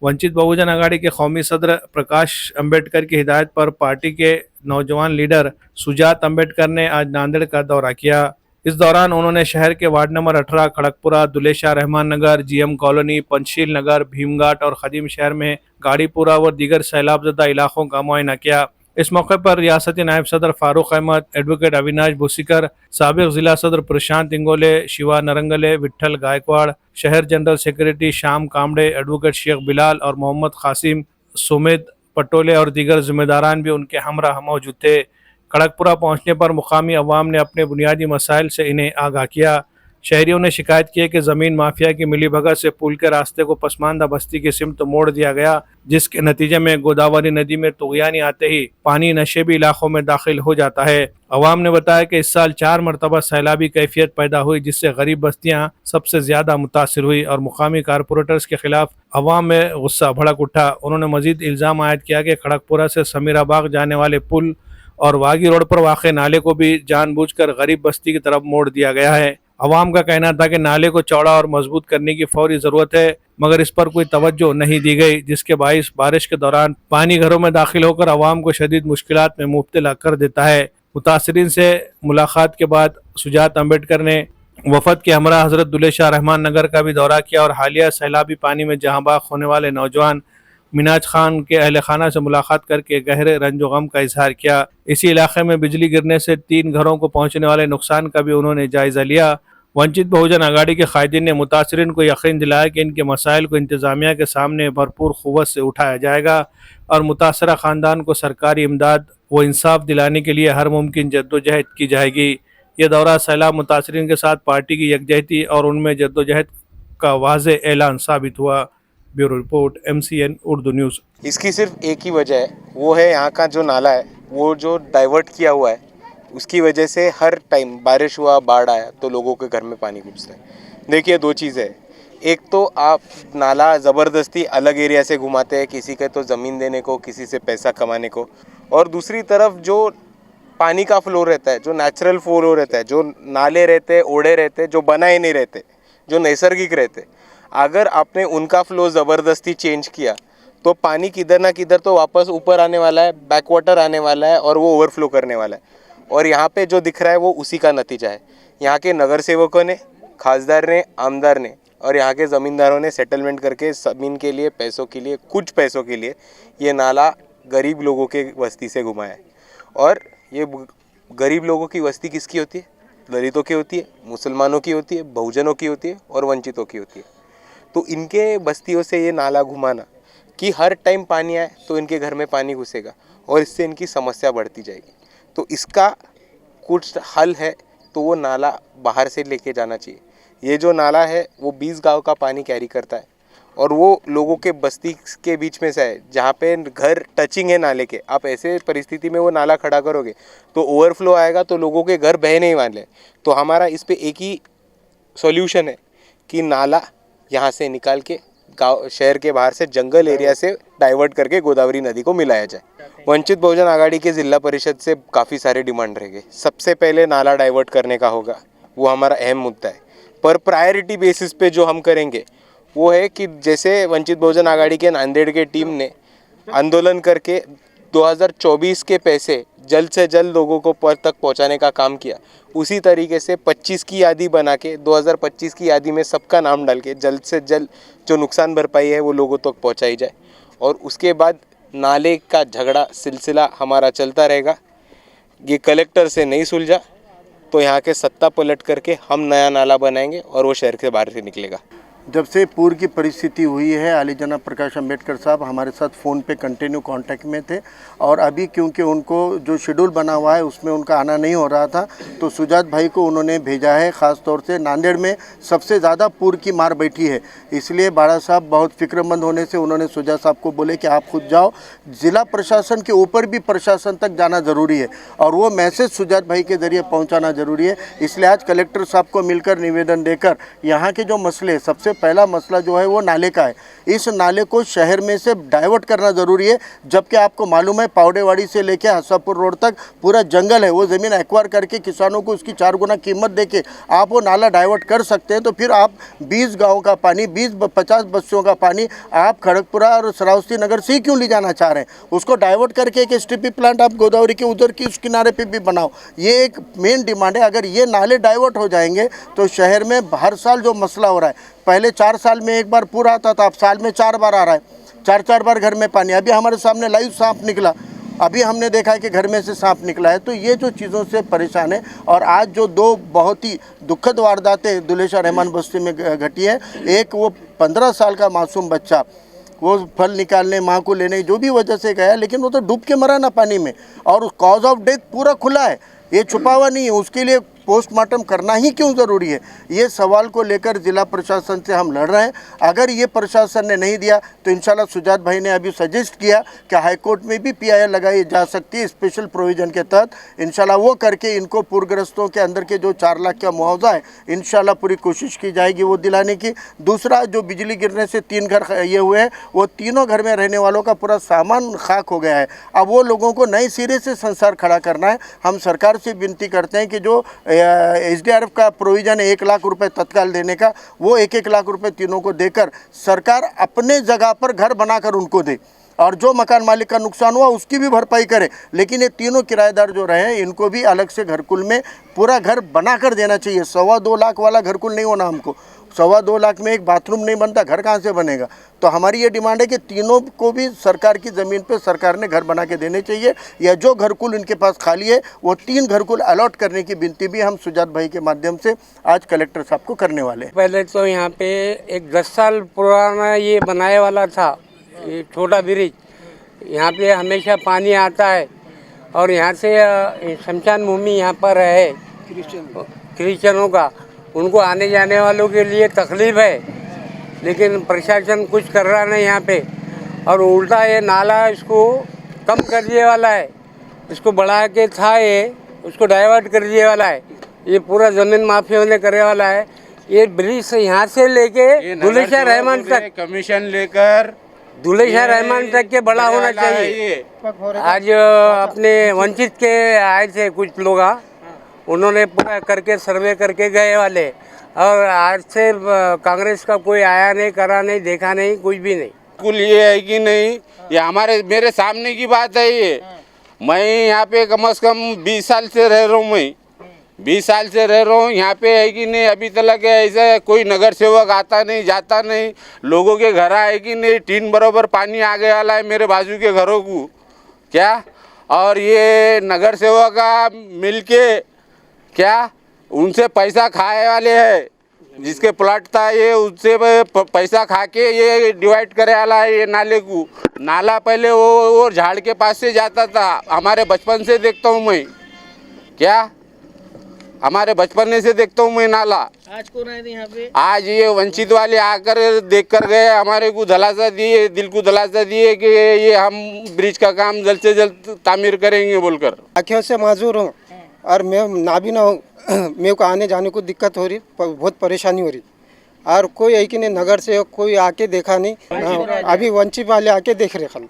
वंचित बहुजन आघाड़ी के कौमी सदर प्रकाश अंबेडकर की हिदायत पर पार्टी के नौजवान लीडर सुजात अंबेडकर ने आज नांदेड़ का दौरा किया। इस दौरान उन्होंने शहर के वार्ड नंबर 18 खड़गपुरा, दुलेशा रहमान नगर, जीएम कॉलोनी, पंचशील नगर, भीमघाट और खदीम शहर में गाड़ीपुरा व दीगर सैलाबजदा इलाकों का मुआयना किया। इस मौके पर रियासती नायब सदर फारूक अहमद, एडवोकेट अविनाश भूसीकर, साबिक जिला सदर प्रशांत इंगोले, शिवा नरंगले, विट्ठल गायकवाड़, शहर general secretary Shyam Kamde, advocate Shaikh Bilal और मोहम्मद कासिम, सुमित पटोले और दीगर जिम्मेदारान भी उनके हमरा मौजूद थे। खड़गपुरा पहुंचने पर मुकामी अवाम ने अपने बुनियादी मसाइल से इन्हें आगाह किया। शहरियों ने शिकायत की है कि ज़मीन माफिया की मिलीभगत से पुल के रास्ते को पसमानदा बस्ती की सिमत मोड़ दिया गया, जिसके नतीजे में गोदावरी नदी में तुगयानी आते ही पानी नशेबी इलाकों में दाखिल हो जाता है। अवाम ने बताया कि इस साल 4 मरतबा सैलाबी कैफियत पैदा हुई, जिससे गरीब बस्तियां सबसे ज्यादा मुतासिर हुई और मुकामी कारपोरेटर्स के खिलाफ अवाम में गुस्सा भड़क उठा। उन्होंने मजीद इल्ज़ाम आयद किया कि खड़गपुरा से समीराबाग जाने वाले पुल और वागी रोड पर वाक़ नाले को भी जानबूझकर गरीब बस्ती की तरफ मोड़ दिया गया है। अवाम का कहना था कि नाले को चौड़ा और मजबूत करने की फौरी ज़रूरत है, मगर इस पर कोई तवज्जो नहीं दी गई, जिसके बाइस बारिश के दौरान पानी घरों में दाखिल होकर अवाम को शदीद मुश्किलात में मुब्तला कर देता है। मुतासरीन से मुलाकात के बाद सुजात अंबेडकर ने वफद के हमरा हजरत दुलेशा रहमान नगर का भी दौरा किया और हालिया सैलाबी पानी में जहां बाग होने वाले नौजवान मिनाज खान के अहल खाना से मुलाकात करके गहरे रंजो गम का इजहार किया। इसी इलाके में बिजली गिरने से 3 घरों को पहुंचने वाले नुकसान का भी उन्होंने जायजा लिया। वंचित बहुजन आघाड़ी के कायदीन ने मुतासरीन को यकीन दिलाया कि इनके मसाइल को इंतजामिया के सामने भरपूर क़ुव्वत से उठाया जाएगा और मुतासरा ख़ानदान को सरकारी इमदाद व इंसाफ दिलाने के लिए हर मुमकिन जद्दोजहद की जाएगी। ये दौरा सैलाब मुतासरीन के साथ पार्टी की यकजहती और उनमें जद्दोजहद का वाज़े ऐलान साबित हुआ। Bureau report, MCN Urdu news. इसकी सिर्फ एक ही वजह है, वो है यहाँ का जो नाला है वो जो डाइवर्ट किया हुआ है, उसकी वजह से हर टाइम बारिश हुआ, बाढ़ आया तो लोगों के घर में पानी घुसता है। देखिए 2 चीज़ें हैं, एक तो आप नाला ज़बरदस्ती अलग एरिया से घुमाते हैं, किसी के तो ज़मीन देने को, किसी से पैसा कमाने को, और दूसरी तरफ जो पानी का फ्लो रहता है, जो नेचुरल फ्लो रहता है, जो नाले रहते हैं, ओढ़े रहते हैं, जो बनाए नहीं रहते, जो नैसर्गिक रहते, अगर आपने उनका फ्लो ज़बरदस्ती चेंज किया तो पानी किधर ना किधर तो वापस ऊपर आने वाला है, बैक वाटर आने वाला है और वो ओवरफ्लो करने वाला है। और यहाँ पे जो दिख रहा है वो उसी का नतीजा है। यहाँ के नगर सेवकों ने, खासदार ने, आमदार ने और यहाँ के ज़मींदारों ने सेटलमेंट करके ज़मीन के लिए, पैसों के लिए, कुछ पैसों के लिए ये नाला गरीब लोगों के बस्ती से घुमाया है। और ये गरीब लोगों की बस्ती किसकी होती है? दलितों की होती है, मुसलमानों की होती है, बहुजनों की होती है और वंचितों की होती है। तो इनके बस्तियों से ये नाला घुमाना कि हर टाइम पानी आए तो इनके घर में पानी घुसेगा और इससे इनकी समस्या बढ़ती जाएगी। तो इसका कुछ हल है, तो वो नाला बाहर से लेके जाना चाहिए। ये जो नाला है वो 20 गांव का पानी कैरी करता है और वो लोगों के बस्ती के बीच में से है, जहाँ पे घर टचिंग है नाले के। आप ऐसे परिस्थिति में वो नाला खड़ा करोगे तो ओवरफ्लो आएगा तो लोगों के घर बह नहीं वाले। तो हमारा इस पे एक ही सॉल्यूशन है कि नाला यहाँ से निकाल के गाँव, शहर के बाहर से जंगल एरिया से डाइवर्ट करके गोदावरी नदी को मिलाया जाए। वंचित बहुजन आघाड़ी के जिला परिषद से काफ़ी सारे डिमांड रहेंगे। सबसे पहले नाला डाइवर्ट करने का होगा, वो हमारा अहम मुद्दा है। पर प्रायोरिटी बेसिस पे जो हम करेंगे वो है कि जैसे वंचित बहुजन आघाड़ी के नांदेड़ के टीम ने आंदोलन करके 2024 के पैसे जल्द से जल्द लोगों को तक पहुंचाने का काम किया, उसी तरीके से 25 की यादी बना के 2025 की यादी में सबका नाम डाल के जल्द से जल्द जो नुकसान भरपाई है वो लोगों तक पहुंचाई जाए। और उसके बाद नाले का झगड़ा सिलसिला हमारा चलता रहेगा। ये कलेक्टर से नहीं सुलझा तो यहाँ के सत्ता पलट करके हम नया नाला बनाएंगे और वो शहर के बाहर से निकलेगा। जब से पूर्व की परिस्थिति हुई है, आली जनाब प्रकाश अंबेडकर साहब हमारे साथ फ़ोन पे कंटिन्यू कांटेक्ट में थे और अभी क्योंकि उनको जो शेड्यूल बना हुआ है उसमें उनका आना नहीं हो रहा था, तो सुजात भाई को उन्होंने भेजा है। ख़ास तौर से नांदेड़ में सबसे ज़्यादा पूर्व की मार बैठी है, इसलिए बाड़ा साहब बहुत फिक्रमंद होने से उन्होंने सुजात साहब को बोले कि आप खुद जाओ। ज़िला प्रशासन के ऊपर भी प्रशासन तक जाना ज़रूरी है और वो मैसेज सुजात भाई के ज़रिए पहुँचाना ज़रूरी है। इसलिए आज कलेक्टर साहब को मिलकर निवेदन देकर यहाँ के जो मसले, सबसे पहला मसला जो है वो नाले का है। इस नाले को शहर में से डाइवर्ट करना ज़रूरी है, जबकि आपको मालूम है पावडेवाड़ी से लेके हसापुर रोड तक पूरा जंगल है। वो ज़मीन एक्वायर करके किसानों को उसकी 4 गुना कीमत देके आप वो नाला डाइवर्ट कर सकते हैं। तो फिर आप 20 गाँव का पानी, 20-50 बस्तियों का पानी आप खड़गपुरा और श्रावस्ती नगर से ही क्यों ले जाना चाह रहे हैं? उसको डाइवर्ट करके एक STP प्लांट आप गोदावरी के उधर की उस किनारे पे भी बनाओ। ये एक मेन डिमांड है। अगर ये नाले डाइवर्ट हो जाएंगे तो शहर में हर साल जो मसला हो रहा है, पहले 4 साल में एक बार पूरा आता था, अब साल में 4 बार आ रहा है, 4-4 बार घर में पानी। अभी हमारे सामने लाइव सांप निकला, अभी हमने देखा है कि घर में से सांप निकला है। तो ये जो चीज़ों से परेशान है। और आज जो 2 बहुत ही दुखद वारदातें दुलेशा रहमान बस्ती में घटी है, एक वो 15 साल का मासूम बच्चा, वो फल निकालने माँ को लेने जो भी वजह से गया, लेकिन वो तो डूब के मरा ना पानी में, और कॉज ऑफ डेथ पूरा खुला है, ये छुपा हुआ नहीं है। उसके लिए पोस्टमार्टम करना ही क्यों ज़रूरी है? ये सवाल को लेकर जिला प्रशासन से हम लड़ रहे हैं। अगर ये प्रशासन ने नहीं दिया तो इंशाल्लाह सुजात भाई ने अभी सजेस्ट किया कि हाई कोर्ट में भी PIL लगाई जा सकती है स्पेशल प्रोविज़न के तहत। इंशाल्लाह वो करके इनको पूरग्रस्तों के अंदर के जो 4 लाख का मुआवजा है, इंशाल्लाह पूरी कोशिश की जाएगी वो दिलाने की। दूसरा, जो बिजली गिरने से 3 घर ये हुए हैं, वो तीनों घर में रहने वालों का पूरा सामान खाक हो गया है। अब वो लोगों को नए सिरे से संसार खड़ा करना है। हम सरकार से विनती करते हैं कि जो SDRF का प्रोविज़न है 1 लाख रुपए तत्काल देने का, वो 1-1 लाख रुपए तीनों को देकर सरकार अपने जगह पर घर बनाकर उनको दे, और जो मकान मालिक का नुकसान हुआ उसकी भी भरपाई करे। लेकिन ये तीनों किराएदार जो रहे हैं, इनको भी अलग से घरकुल में पूरा घर बनाकर देना चाहिए। 2.25 लाख वाला घरकुल नहीं होना हमको। 2.25 लाख में एक बाथरूम नहीं बनता, घर कहाँ से बनेगा? तो हमारी ये डिमांड है कि तीनों को भी सरकार की ज़मीन पे सरकार ने घर बना के देने चाहिए, या जो घरकुल इनके पास खाली है वो 3 घरकुल अलॉट करने की विनती भी हम सुजात भाई के माध्यम से आज कलेक्टर साहब को करने वाले हैं। पहले तो यहाँ पे एक 10 साल पुराना ये बनाए वाला था, ये छोटा ब्रिज। यहाँ पे हमेशा पानी आता है, और यहाँ से शमशान भूमि यहाँ पर है क्रिश्चियनों का, उनको आने जाने वालों के लिए तकलीफ़ है। लेकिन प्रशासन कुछ कर रहा नहीं यहाँ पे, और उल्टा ये नाला इसको कम कर दिए वाला है, इसको बढ़ा के था ये, उसको डाइवर्ट कर दिए वाला है। ये पूरा ज़मीन माफिया ने करे वाला है। ये ब्रिज से यहाँ से लेके दुलेशा रहमान तक, कमीशन लेकर दुलेशा रहमान तक के बड़ा होना चाहिए। आज अपने वंचित के आए थे कुछ लोग, उन्होंने पूरा करके सर्वे करके गए वाले, और आज से कांग्रेस का कोई आया नहीं, करा नहीं, देखा नहीं, कुछ भी नहीं। कुल ये है कि नहीं, ये मेरे सामने की बात है। ये मैं यहाँ पे कम से कम 20 साल से रह रहा हूँ। मैं 20 साल से रह रहा हूँ यहाँ पे, है कि नहीं। अभी तक ऐसा कोई नगर सेवक आता नहीं, जाता नहीं। लोगों के घर आए कि नहीं, 3 बराबर पानी आ गया वाला है मेरे बाजू के घरों को क्या। और ये नगर सेवक का मिलके क्या उनसे पैसा खाए वाले हैं, जिसके प्लॉट था ये उससे पैसा खा के ये डिवाइड करे वाला है। ये नाले को, नाला पहले वो झाड़ के पास से जाता था, हमारे बचपन से देखता हूँ मैं क्या, हमारे बचपन से देखता हूँ मैं नाला। आज कौन आए थे यहाँ पे? आज ये वंचित वाले आकर देख कर गए, हमारे को दिलासा दिए, दिल को दिलासा दिए कि ये हम ब्रिज का काम जल्द से जल्द तामीर करेंगे बोलकर। आँखों से माजूर हूँ और मैं नाबीना हूँ। मेरे को आने जाने को दिक्कत हो रही, बहुत परेशानी हो रही, और कोई है कि नहीं नगर से कोई आके देखा नहीं। अभी वंचित वाले आके देख रहे खाली,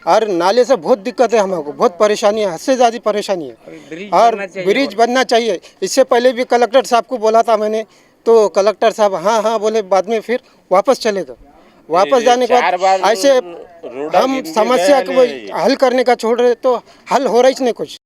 और नाले से बहुत दिक्कत है हमको, बहुत परेशानी है, हद से ज़्यादा परेशानी है। और ब्रिज बनना चाहिए। इससे पहले भी कलेक्टर साहब को बोला था मैंने, तो कलेक्टर साहब हाँ हाँ बोले, बाद में फिर वापस चले गए। वापस जाने के बाद ऐसे हम समस्या को हल करने का छोड़ रहे, तो हल हो रहा ही नहीं कुछ।